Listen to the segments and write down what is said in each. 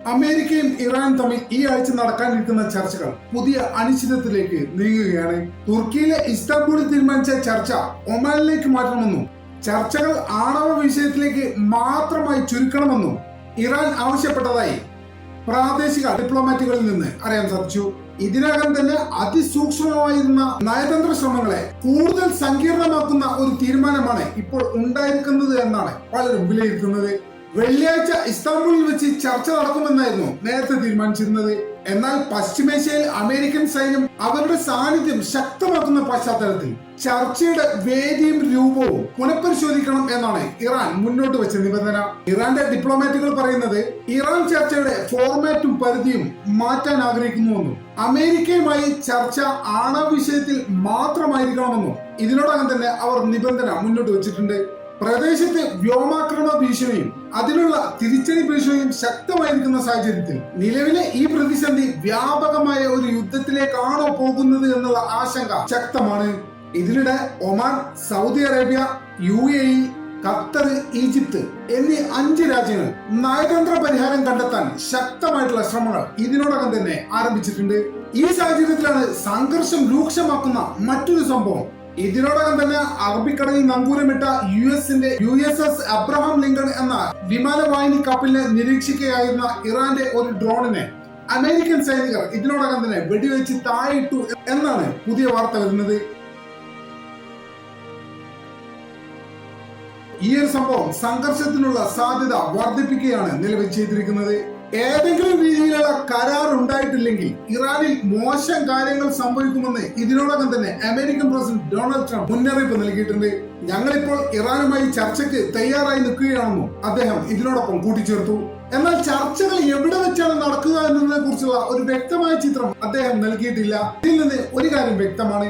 അമേരിക്കയും ഇറാനും തമ്മിൽ ഈ ആഴ്ച നടക്കാനിരിക്കുന്ന ചർച്ചകൾ പുതിയ അനിശ്ചിതത്വത്തിലേക്ക് നീങ്ങുകയാണ്. തുർക്കിയിലെ ഇസ്താംബൂളിൽ തീരുമാനിച്ച ചർച്ച ഒമാനിലേക്ക് മാറ്റണമെന്നും ചർച്ചകൾ ആണവ വിഷയത്തിലേക്ക് മാത്രമായി ചുരുക്കണമെന്നും ഇറാൻ ആവശ്യപ്പെട്ടതായി പ്രാദേശിക ഡിപ്ലോമാറ്റുകളിൽ നിന്ന് അറിയാൻ സാധിച്ചു. ഇതിനകം തന്നെ അതിസൂക്ഷ്മമായിരുന്ന നയതന്ത്ര ശ്രമങ്ങളെ കൂടുതൽ സങ്കീർണമാക്കുന്ന ഒരു തീരുമാനമാണ് ഇപ്പോൾ ഉണ്ടായിരിക്കുന്നത് എന്നാണ് പലരും വിലയിരുത്തുന്നത്. വെള്ളിയാഴ്ച ഇസ്താംബൂളിൽ വെച്ച് ചർച്ച നടക്കുമെന്നായിരുന്നു നേരത്തെ തീരുമാനിച്ചിരുന്നത്. എന്നാൽ പശ്ചിമേഷ്യയിൽ അമേരിക്കൻ സൈന്യം അവരുടെ സാന്നിധ്യം ശക്തമാക്കുന്ന പശ്ചാത്തലത്തിൽ ചർച്ചയുടെ വേദിയും രൂപവും പുനഃപരിശോധിക്കണം എന്നാണ് ഇറാൻ മുന്നോട്ട് വെച്ച നിബന്ധന. ഇറാന്റെ ഡിപ്ലോമാറ്റുകൾ പറയുന്നത് ഇറാൻ ചർച്ചയുടെ ഫോർമാറ്റും പരിധിയും മാറ്റാൻ ആഗ്രഹിക്കുന്നുവെന്നും അമേരിക്കയുമായി ചർച്ച ആണവ വിഷയത്തിൽ മാത്രമായിരിക്കണമെന്നും ഇതിനോടകം തന്നെ അവർ നിബന്ധന മുന്നോട്ട് വെച്ചിട്ടുണ്ട്. പ്രദേശത്ത് വ്യോമാക്രമണ ഭീഷണിയും അതിനുള്ള തിരിച്ചടി ഭീഷണിയും ശക്തമായിരിക്കുന്ന സാഹചര്യത്തിൽ നിലവിലെ ഈ പ്രതിസന്ധി വ്യാപകമായ ഒരു യുദ്ധത്തിലേക്കാണോ പോകുന്നത് എന്നുള്ള ആശങ്ക ശക്തമാണ്. ഇതിനിടെ Oman, Saudi Arabia, UAE, Qatar, Egypt എന്നീ 5 രാജ്യങ്ങൾ നയതന്ത്ര പരിഹാരം കണ്ടെത്താൻ ശക്തമായിട്ടുള്ള ശ്രമങ്ങൾ ഇതിനോടകം തന്നെ ആരംഭിച്ചിട്ടുണ്ട്. ഈ സാഹചര്യത്തിലാണ് സംഘർഷം രൂക്ഷമാക്കുന്ന മറ്റൊരു സംഭവം. ഇതിനോടകം തന്നെ അറബിക്കടലിൽ നങ്കൂരമിട്ട USS അബ്രഹാം ലിങ്കൺ എന്ന വിമാനവാഹിനി കപ്പലിനെ നിരീക്ഷിക്കുകയായിരുന്ന ഇറാന്റെ ഒരു ഡ്രോണിനെ അമേരിക്കൻ സൈനികർ ഇതിനോടകം തന്നെ വെടിവെച്ച് താഴിട്ടു എന്നാണ് പുതിയ വാർത്ത വരുന്നത്. ഈ ഒരു സംഭവം സംഘർഷത്തിനുള്ള സാധ്യത വർദ്ധിപ്പിക്കുകയാണ് നിലവിൽ ചെയ്തിരിക്കുന്നത്. ഏതെങ്കിലും രീതിയിലുള്ള കരാർ ഉണ്ടായിട്ടില്ലെങ്കിൽ ഇറാനിൽ മോശം കാര്യങ്ങൾ സംഭവിക്കുമെന്ന് ഇതിനോടകം തന്നെ അമേരിക്കൻ പ്രസിഡന്റ് ഡൊണാൾഡ് ട്രംപ് മുന്നറിയിപ്പ് നൽകിയിട്ടുണ്ട്. ഞങ്ങളിപ്പോൾ ഇറാനുമായി ചർച്ചയ്ക്ക് തയ്യാറായി നിൽക്കുകയാണെന്നും അദ്ദേഹം ഇതിനോടൊപ്പം കൂട്ടിച്ചേർത്തു. എന്നാൽ ചർച്ചകൾ എവിടെ വെച്ചാണ് നടക്കുക എന്നതിനെ കുറിച്ചുള്ള ഒരു വ്യക്തമായ ചിത്രം അദ്ദേഹം നൽകിയിട്ടില്ല. ഇതിൽ നിന്ന് ഒരു കാര്യം വ്യക്തമാണ്,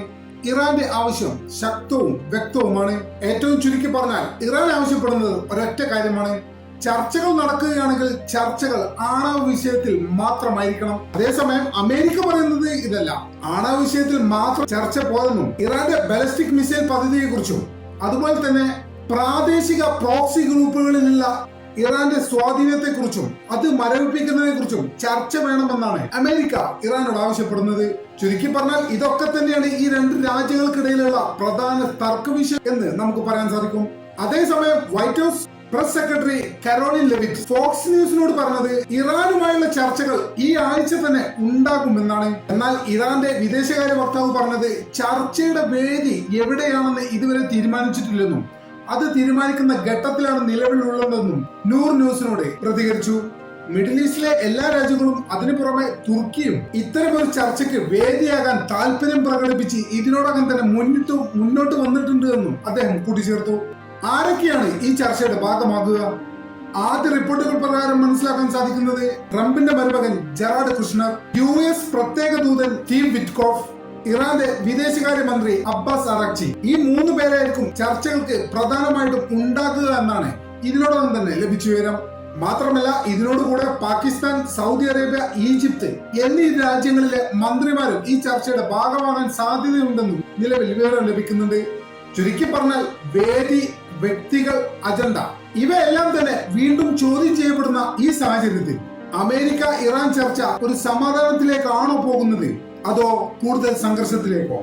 ഇറാന്റെ ആവശ്യം ശക്തവും വ്യക്തവുമാണ്. ഏറ്റവും ചുരുക്കി പറഞ്ഞാൽ ഇറാൻ ആവശ്യപ്പെടുന്നത് ഒരൊറ്റ കാര്യമാണ്, ചർച്ചകൾ നടക്കുകയാണെങ്കിൽ ചർച്ചകൾ ആണവ വിഷയത്തിൽ മാത്രമായിരിക്കണം. അതേസമയം അമേരിക്ക പറയുന്നത് ഇതല്ല, ആണവ വിഷയത്തിൽ മാത്രം ചർച്ച പോരെന്നും ഇറാന്റെ ബാലിസ്റ്റിക് മിസൈൽ പദ്ധതിയെ കുറിച്ചും അതുപോലെ തന്നെ പ്രാദേശിക പ്രോക്സി ഗ്രൂപ്പുകളിലുള്ള ഇറാന്റെ സ്വാധീനത്തെ കുറിച്ചും അത് മരവിപ്പിക്കുന്നതിനെ കുറിച്ചും ചർച്ച വേണമെന്നാണ് അമേരിക്ക ഇറാനോട് ആവശ്യപ്പെടുന്നത്. ചുരുക്കി പറഞ്ഞാൽ ഇതൊക്കെ തന്നെയാണ് ഈ 2 രാജ്യങ്ങൾക്കിടയിലുള്ള പ്രധാന തർക്ക വിഷയം എന്ന് നമുക്ക് പറയാൻ സാധിക്കും. അതേസമയം White House press secretary Karoline Leavitt Fox ന്യൂസിനോട് പറഞ്ഞത് ഇറാനുമായുള്ള ചർച്ചകൾ ഈ ആഴ്ച തന്നെ ഉണ്ടാകുമെന്നാണ്. എന്നാൽ ഇറാന്റെ വിദേശകാര്യ വക്താവ് പറഞ്ഞത് ചർച്ചയുടെ വേദി എവിടെയാണെന്ന് ഇതുവരെ തീരുമാനിച്ചിട്ടില്ലെന്നും അത് തീരുമാനിക്കുന്ന ഘട്ടത്തിലാണ് നിലവിലുള്ളതെന്നും നൂർ ന്യൂസിനോട് പ്രതികരിച്ചു. മിഡിൽ ഈസ്റ്റിലെ എല്ലാ രാജ്യങ്ങളും അതിനു പുറമെ തുർക്കിയും ഇത്തരമൊരു ചർച്ചയ്ക്ക് വേദിയാകാൻ താല്പര്യം പ്രകടിപ്പിച്ച് ഇതിനോടകം തന്നെ മുന്നോട്ട് വന്നിട്ടുണ്ട് എന്നും അദ്ദേഹം കൂട്ടിച്ചേർത്തു. ആരൊക്കെയാണ് ഈ ചർച്ചയുടെ ഭാഗമാകുക? ആദ്യ റിപ്പോർട്ടുകൾ പ്രകാരം മനസ്സിലാക്കാൻ സാധിക്കുന്നത് ട്രംപിന്റെ മരുമകൻ ജെറാഡ് കുഷ്നർ, US പ്രത്യേക ദൂതൻ സ്റ്റീവ് വിറ്റ്കോഫ്, ഇറാന്റെ വിദേശകാര്യമന്ത്രി അബ്ബാസ് അറാക്ചി, ഈ 3 പേരായിരിക്കും ചർച്ചകൾക്ക് പ്രധാനമായിട്ടും ഉണ്ടാക്കുക എന്നാണ് ഇതിനോടകം തന്നെ ലഭിച്ച വിവരം. മാത്രമല്ല ഇതിനോടുകൂടെ പാകിസ്ഥാൻ, സൗദി അറേബ്യ, ഈജിപ്ത് എന്നീ രാജ്യങ്ങളിലെ മന്ത്രിമാരും ഈ ചർച്ചയുടെ ഭാഗമാകാൻ സാധ്യതയുണ്ടെന്നും നിലവിൽ വിവരം ലഭിക്കുന്നുണ്ട്. ചുരുക്കി പറഞ്ഞാൽ വേദി, വ്യക്തികൾ, അജണ്ട ഇവയെല്ലാം തന്നെ വീണ്ടും ചോദ്യം ചെയ്യപ്പെടുന്ന ഈ സാഹചര്യത്തിൽ അമേരിക്ക ഇറാൻ ചർച്ച ഒരു സമാധാനത്തിലേക്കാണോ പോകുന്നത് അതോ കൂടുതൽ സംഘർഷത്തിലേക്കോ?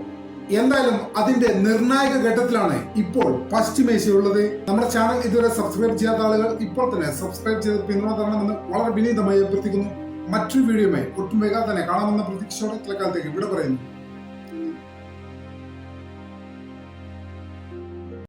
എന്തായാലും അതിന്റെ നിർണായക ഘട്ടത്തിലാണ് ഇപ്പോൾ പശ്ചിമേഷ്യ ഉള്ളത്. നമ്മുടെ ചാനൽ ഇതുവരെ സബ്സ്ക്രൈബ് ചെയ്യാത്ത ആളുകൾ ഇപ്പോൾ തന്നെ സബ്സ്ക്രൈബ് ചെയ്ത് പിന്തുണ തരണമെന്ന് വളരെ വിനീതമായി അഭ്യർത്ഥിക്കുന്നു. മറ്റൊരു വീഡിയോയുമായി ഒട്ടും വേഗം തന്നെ കാണാമെന്ന പ്രതീക്ഷയോടെ തൽക്കാലത്തേക്ക് ഇവിടെ പറയുന്നു.